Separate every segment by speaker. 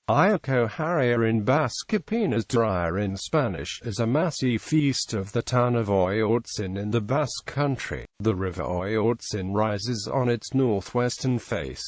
Speaker 1: Aiako Harria in Basque, Peñas de Aya in Spanish, is a massif east of the town of Oiartzun in the Basque Country. The river Oiartzun rises on its northwestern face.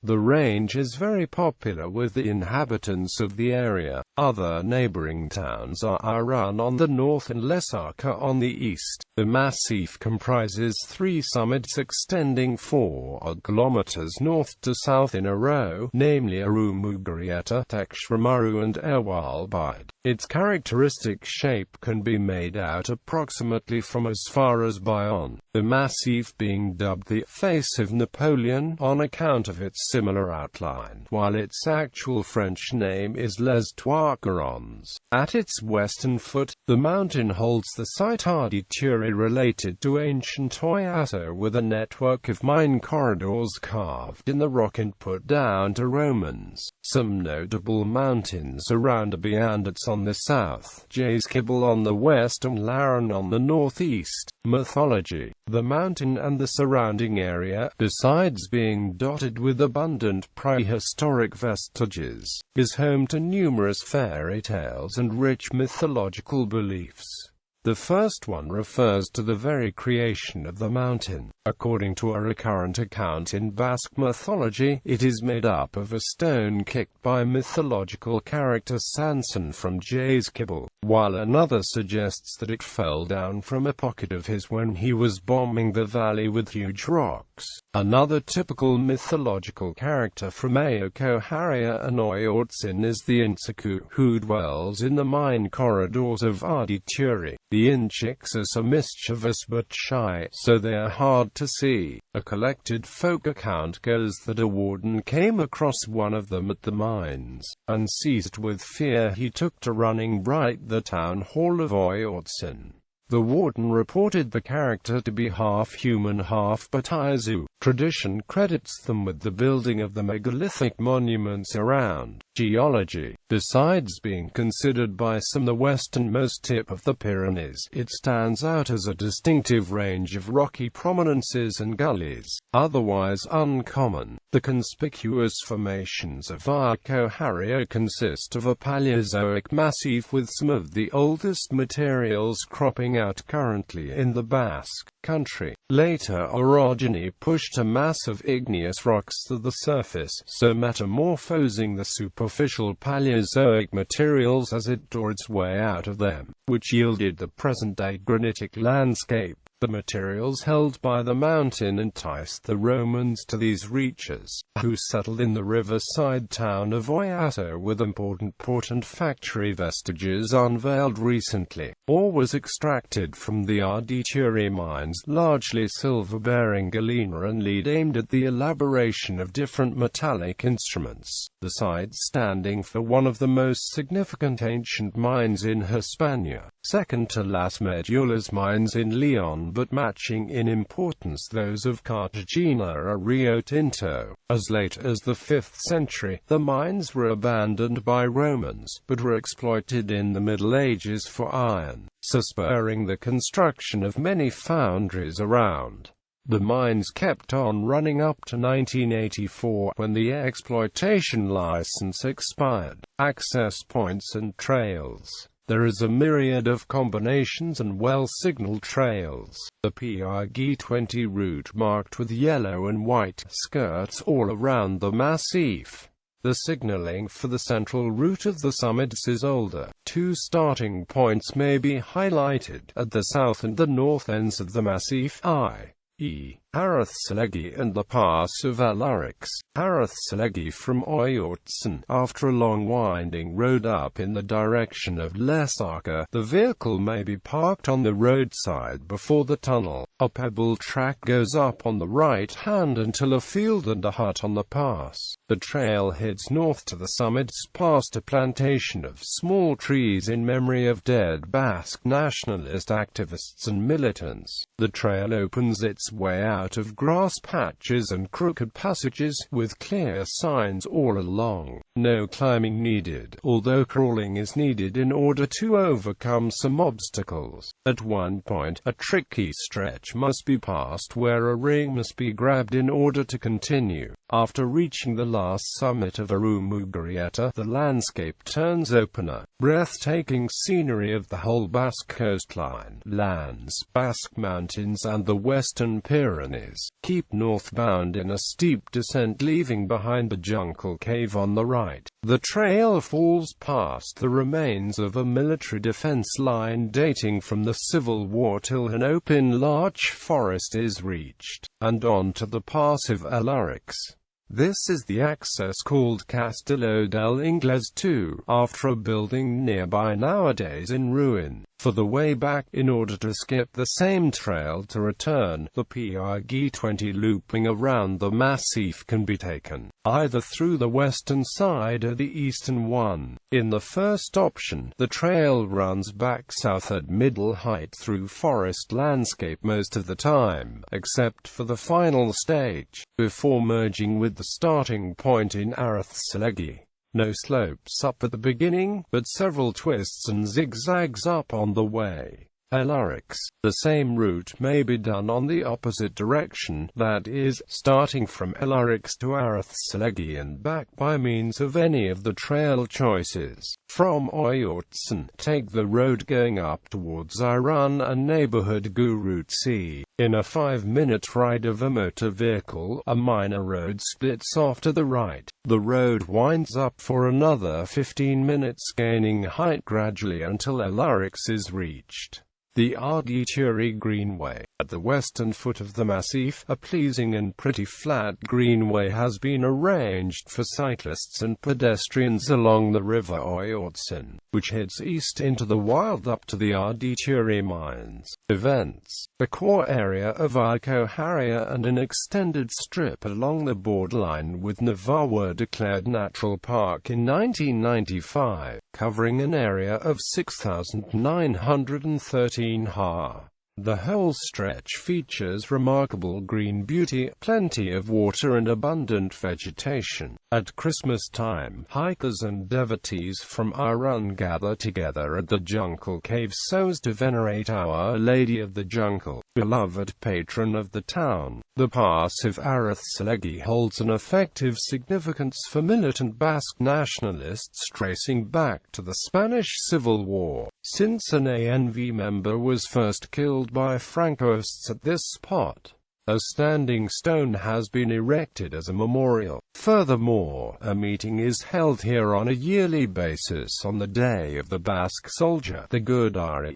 Speaker 1: The range is very popular with the inhabitants of the area. Other neighbouring towns are Irun on the north and Lesaka on the east. The massif comprises three summits extending 4 kilometers north to south in a row, namely Irun, Tekshamaru and Ewalbide. Its characteristic shape can be made out approximately from as far as Bayonne, the massif being dubbed the face of Napoleon on account of its similar outline, while its actual French name is Les Trois Garons. At its western foot, the mountain holds the site area related to ancient Oiartzun, with a network of mine corridors carved in the rock and put down to Romans. Some notable mountains around Aiako on the south, Jaskibble on the west and Laran on the northeast. Mythology. The mountain and the surrounding area, besides being dotted with abundant prehistoric vestiges, is home to numerous fairy tales and rich mythological beliefs. The first one refers to the very creation of the mountain. According to a recurrent account in Basque mythology, it is made up of a stone kicked by mythological character Samson from Jaskibble, while another suggests that it fell down from a pocket of his when he was bombing the valley with huge rocks. Another typical mythological character from Aiako Harria and Oiartzun is the Inchiku, who dwells in the mine corridors of Ardituri. The Inchiks are mischievous but shy, so they are hard to see. A collected folk account goes that a warden came across one of them at the mines, and seized with fear he took to running right the town hall of Oiartzun. The warden reported the character to be half human, half Bataizu. Tradition credits them with the building of the megalithic monuments around. Geology. Besides being considered by some the westernmost tip of the Pyrenees, it stands out as a distinctive range of rocky prominences and gullies, otherwise uncommon. The conspicuous formations of Aiako Harria consist of a Paleozoic massif with some of the oldest materials cropping out currently in the Basque Country. Later orogeny pushed a mass of igneous rocks to the surface, so metamorphosing the superficial Paleozoic materials as it tore its way out of them, which yielded the present-day granitic landscape. The materials held by the mountain enticed the Romans to these reaches, who settled in the riverside town of Oiartzun with important port and factory vestiges unveiled recently. Ore was extracted from the Ardituri mines, largely silver-bearing galena and lead, aimed at the elaboration of different metallic instruments. The site standing for one of the most significant ancient mines in Hispania, second to Las Medulas mines in Leon, but matching in importance those of Cartagena or Rio Tinto. As late as the 5th century, the mines were abandoned by Romans, but were exploited in the Middle Ages for iron, spurring the construction of many foundries around. The mines kept on running up to 1984, when the exploitation license expired. Access points and trails. There is a myriad of combinations and well-signaled trails. The PRG-20 route marked with yellow and white skirts all around the massif. The signaling for the central route of the summits is older. Two starting points may be highlighted, at the south and the north ends of the massif, i.e. Arathsalegi and the pass of Alarix. Arathsalegi from Oiartzun. After a long winding road up in the direction of Lesaka, the vehicle may be parked on the roadside before the tunnel. A pebble track goes up on the right hand until a field and a hut on the pass. The trail heads north to the summits past a plantation of small trees in memory of dead Basque nationalist activists and militants. The trail opens its way out of grass patches and crooked passages, with clear signs all along. No climbing needed, although crawling is needed in order to overcome some obstacles. At one point, a tricky stretch must be passed where a ring must be grabbed in order to continue. After reaching the last summit of Irun, the landscape turns opener. Breathtaking scenery of the whole Basque coastline, lands, Basque Mountains and the Western Pyrenees. Keep northbound in a steep descent leaving behind the Jungle Cave on the right. The trail falls past the remains of a military defense line dating from the Civil War till an open larch forest is reached, and on to the pass of Oiartzun. This is the access called Castillo del Inglés II, after a building nearby nowadays in ruin. For the way back, in order to skip the same trail to return, the PRG-20 looping around the massif can be taken, either through the western side or the eastern one. In the first option, the trail runs back south at middle height through forest landscape most of the time, except for the final stage, before merging with the starting point in Oiartzun. No slopes up at the beginning, but several twists and zigzags up on the way. Oiartzun. The same route may be done on the opposite direction, that is, starting from Oiartzun to Oiartzun and back by means of any of the trail choices. From Oiartzun, take the road going up towards Irun and neighborhood Route C. In a 5-minute ride of a motor vehicle, a minor road splits off to the right. The road winds up for another 15 minutes, gaining height gradually until Oiartzun is reached. The Ardituri Greenway. At the western foot of the massif, a pleasing and pretty flat greenway has been arranged for cyclists and pedestrians along the river Oiartzun, which heads east into the wild up to the Ardituri mines. Events. The core area of Aiako Harria and an extended strip along the borderline with Navarre were declared natural park in 1995, covering an area of 6,913 ha. The whole stretch features remarkable green beauty, plenty of water and abundant vegetation. At Christmas time, hikers and devotees from Irun gather together at the Jungle Cave so as to venerate Our Lady of the Jungle, beloved patron of the town. The pass of Oiartzun holds an effective significance for militant Basque nationalists tracing back to the Spanish Civil War, since an ANV member was first killed by Francoists at this spot. A standing stone has been erected as a memorial. Furthermore, a meeting is held here on a yearly basis on the Day of the Basque Soldier, the Good Area.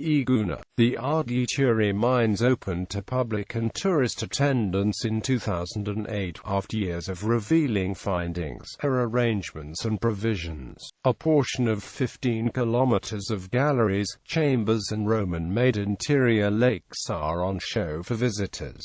Speaker 1: The Ardituri mines opened to public and tourist attendance in 2008 after years of revealing findings, arrangements and provisions. A portion of 15 kilometers of galleries, chambers and Roman-made interior lakes are on show for visitors.